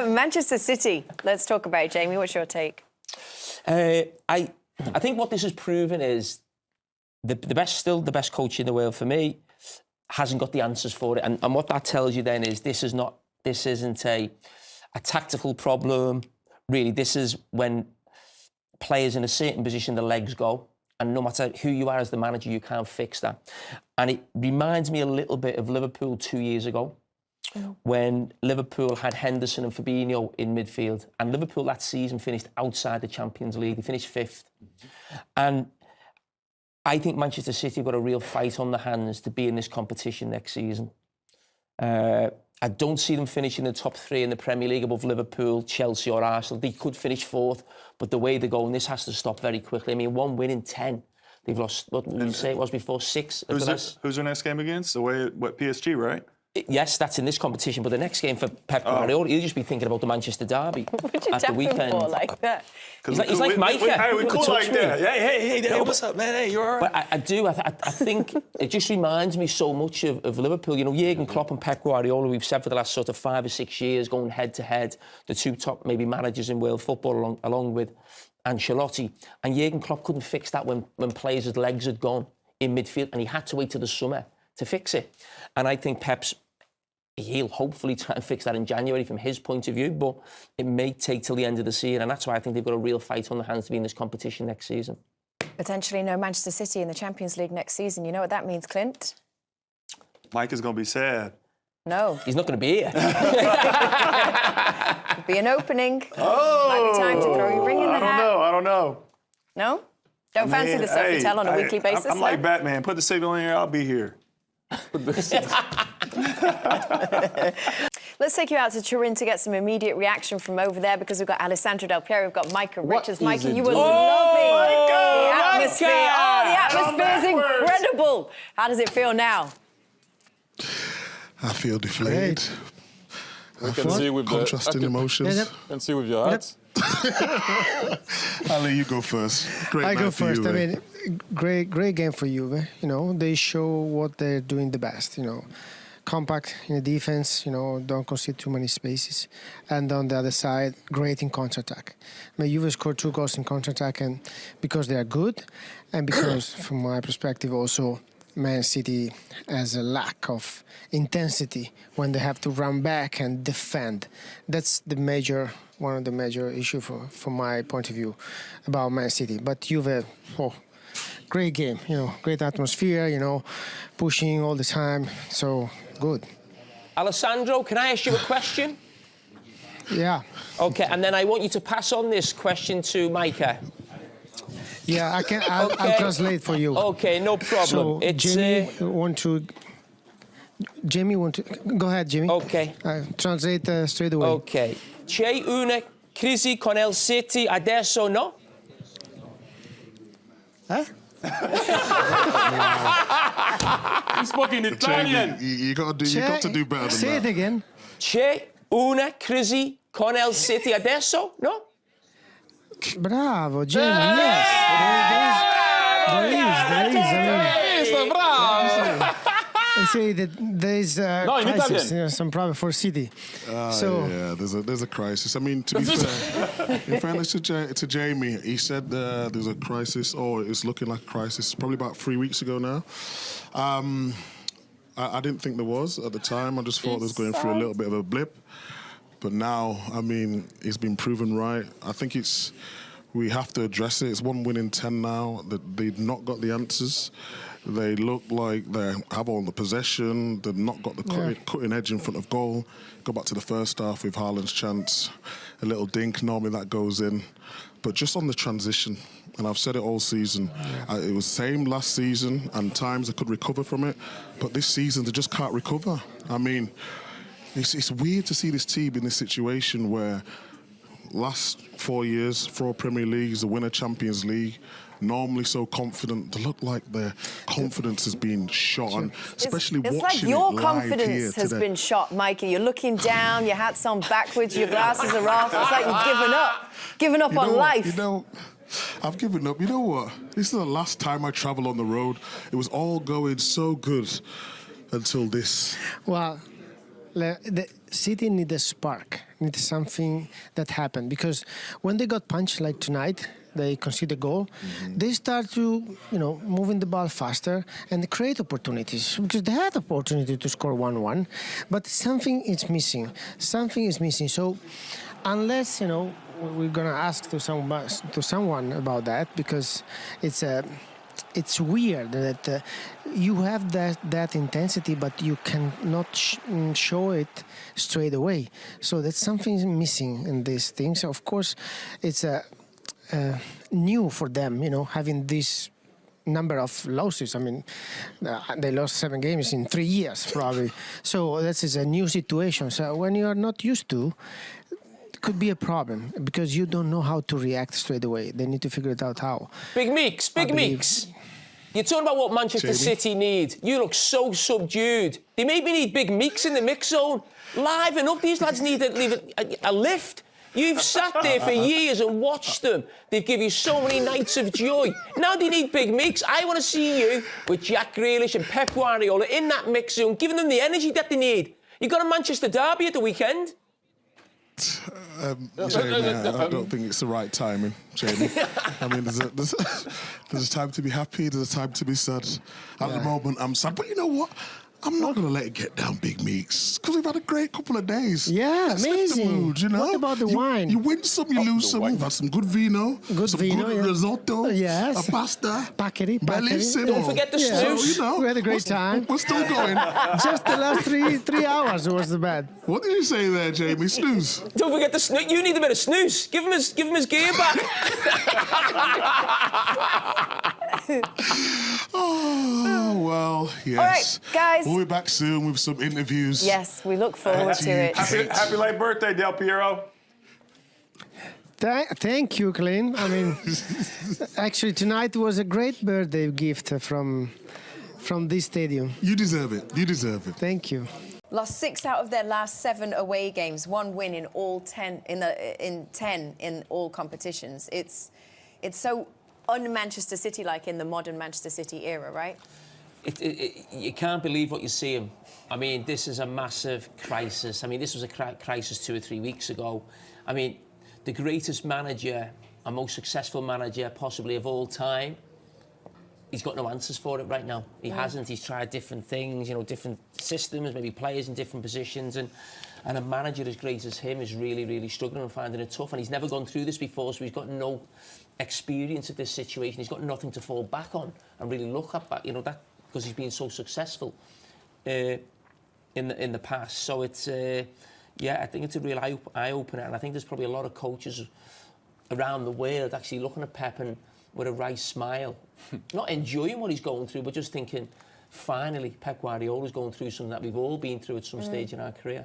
Manchester City. Let's talk about it, Jamie. What's your take? I think what this has proven is the best coach in the world for me hasn't got the answers for it, and what that tells you then is this isn't a tactical problem. Really, this is when players in a certain position, the legs go, and no matter who you are as the manager, you can't fix that. And it reminds me a little bit of Liverpool 2 years ago, when Liverpool had Henderson and Fabinho in midfield, and Liverpool that season finished outside the Champions League. They finished 5th. And I think Manchester City have got a real fight on their hands to be in this competition next season. I don't see them finishing in the top 3 in the Premier League above Liverpool, Chelsea or Arsenal. They could finish 4th, but the way they're going, this has to stop very quickly. I mean, 1 win in 10. They've lost, what did you say it was before, 6? Who's their next game against? PSG, right? Yes, that's in this competition, but the next game for Pep Guardiola, he'll just be thinking about the Manchester derby at the weekend. For like that? He's like Micah. Hey, we cool like that. Hey, what's up, man? Hey, you all right? But I think it just reminds me so much of Liverpool. You know, Jurgen Klopp and Pep Guardiola, we've said for the last sort of 5 or 6 years, going head to head, the 2 top maybe managers in world football along with Ancelotti. And Jurgen Klopp couldn't fix that when players' legs had gone in midfield, and he had to wait till the summer to fix it. And I think he'll hopefully try and fix that in January from his point of view, but it may take till the end of the season, and that's why I think they've got a real fight on their hands to be in this competition next season. Potentially no Manchester City in the Champions League next season. You know what that means, Clint? Mike is going to be sad. No. He's not going to be here. Could be an opening. Oh! Might be time to throw your ring in the hat. I don't know. No? Don't fancy the stuff you tell on a weekly basis? I'm like Batman. Put the signal in here, I'll be here. Let's take you out to Turin to get some immediate reaction from over there, because we've got Alessandro Del Piero, we've got Micah Richards. Micah, you were loving the atmosphere. Oh, the atmosphere is incredible. How does it feel now? I feel deflated. We can see with contrasting emotions. Can see with your heart. I'll let you go first. Great I night go for first. you, I mean, great game for Juve. You know, they show what they're doing the best. You know, compact in the defense. You know, don't concede too many spaces, and on the other side, great in counterattack. I mean, Juve scored 2 goals in counterattack, and because they are good, and because, from my perspective, also Man City has a lack of intensity when they have to run back and defend. That's one of the major issues from my point of view about Man City. But Juve, great game, you know, great atmosphere, you know, pushing all the time, so good. Alessandro, can I ask you a question? Yeah. Okay, and then I want you to pass on this question to Micah. Yeah, I can. I'll translate for you. Okay, no problem. So it's Jamie want to go ahead, Jimmy. Okay. Translate straight away. Okay. C'è una crisi con il City adesso, no? Huh? He spoke in Italian. You got to do better than that. Say it again. C'è una crisi con il City adesso, no? Bravo, Jamie. Yes. There is. Bravo. I say that there is a crisis, you know, some problem for City. Yeah, there's a crisis. I mean, to be fair, in fairness to Jamie, he said there's a crisis, or it's looking like a crisis. Probably about 3 weeks ago now. I didn't think there was at the time. I just thought it was going through a little bit of a blip. But now, I mean, it's been proven right. I think we have to address it. It's 1 win in 10 now. That they've not got the answers. They look like they have all the possession. They've not got the cutting edge in front of goal. Go back to the first half with Haaland's chance. A little dink, normally that goes in. But just on the transition, and I've said it all season, it was the same last season, and times they could recover from it. But this season, they just can't recover. I mean, it's weird to see this team in this situation where last 4 years, 4 Premier Leagues, the winner Champions League, normally so confident. They look like their confidence has been shot, and especially watching it live It's like your confidence has been shot, Mikey. You're looking down, your hat's on backwards, your glasses are off. It's like you've given up on life. You know, I've given up. You know what? This is the last time I travel on the road. It was all going so good until this. Well, City need a spark, need something that happened, because when they got punched like tonight, they concede a goal, they start to, moving the ball faster and create opportunities, because they had opportunity to score 1-1, but something is missing. Something is missing. So unless, we're going to ask to someone about that, because it's weird that you have that intensity, but you cannot show it straight away. So that's something missing in these things. Of course, it's new for them, having this number of losses. I mean, they lost 7 games in 3 years, probably. So this is a new situation. So when you are not used to, could be a problem, because you don't know how to react straight away. They need to figure it out how. Big Meeks. You're talking about what Manchester City need. You look so subdued. They maybe need Big Meeks in the mix zone. Liven up. These lads need a lift. You've sat there for years and watched them. They've given you so many nights of joy. Now they need Big Meeks. I want to see you with Jack Grealish and Pep Guardiola in that mix zone, giving them the energy that they need. You got a Manchester derby at the weekend. Jamie, I don't think it's the right timing, Jamie. I mean, there's a time to be happy, there's a time to be sad. At the moment, I'm sad, but you know what? I'm not going to let it get down, Big Meeks, because we've had a great couple of days. Yeah, Let's amazing. lift the mood, What about the wine? You win some, you lose some. We've had some good vino, good risotto, yes, a pasta, bellissimo. Don't forget the snooze. So, we had a great time. We're still going. Just the last three hours was the bad. What did you say there, Jamie? Snooze. Don't forget the snooze. You need a bit of snooze. Give him his gear back. Oh, well, yes. All right, guys. We'll be back soon with some interviews. Yes, we look forward to it. Happy late birthday, Del Piero. Thank you, Clint. I mean, actually, tonight was a great birthday gift from this stadium. You deserve it. You deserve it. Thank you. Lost 6 out of their last 7 away games, 1 win in all 10 in all competitions. It's so un-Manchester City-like in the modern Manchester City era, right? You can't believe what you're seeing. I mean, this is a massive crisis. I mean, this was a crisis 2 or 3 weeks ago. I mean, the greatest manager and most successful manager possibly of all time, he's got no answers for it right now. He hasn't. He's tried different things, different systems, maybe players in different positions, and a manager as great as him is really, really struggling and finding it tough. And he's never gone through this before, so he's got no experience of this situation. He's got nothing to fall back on and really look at that, that because he's been so successful in the past. So it's I think it's a real eye opener, and I think there's probably a lot of coaches around the world actually looking at Pep and with a wry smile, not enjoying what he's going through, but just thinking, finally, Pep Guardiola's going through something that we've all been through at some stage in our career.